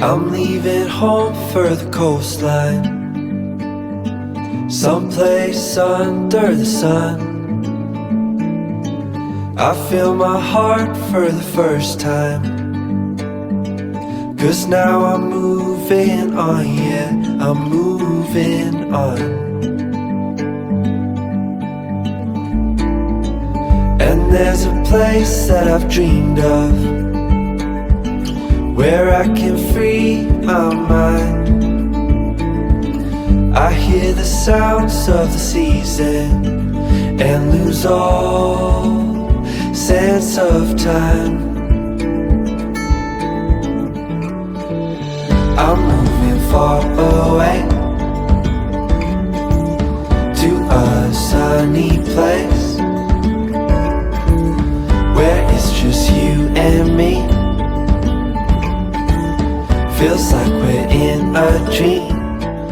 I'm leaving home for the coastline, someplace under the sun. I feel my heart for the first time, 'cause now I'm moving on, yeah, I'm moving on. And there's a place that I've dreamed of, where I can free my mind. I hear the sounds of the season and lose all sense of time. I'm moving far away to a sunny place where it's just you and me. Feels like we're in a dream.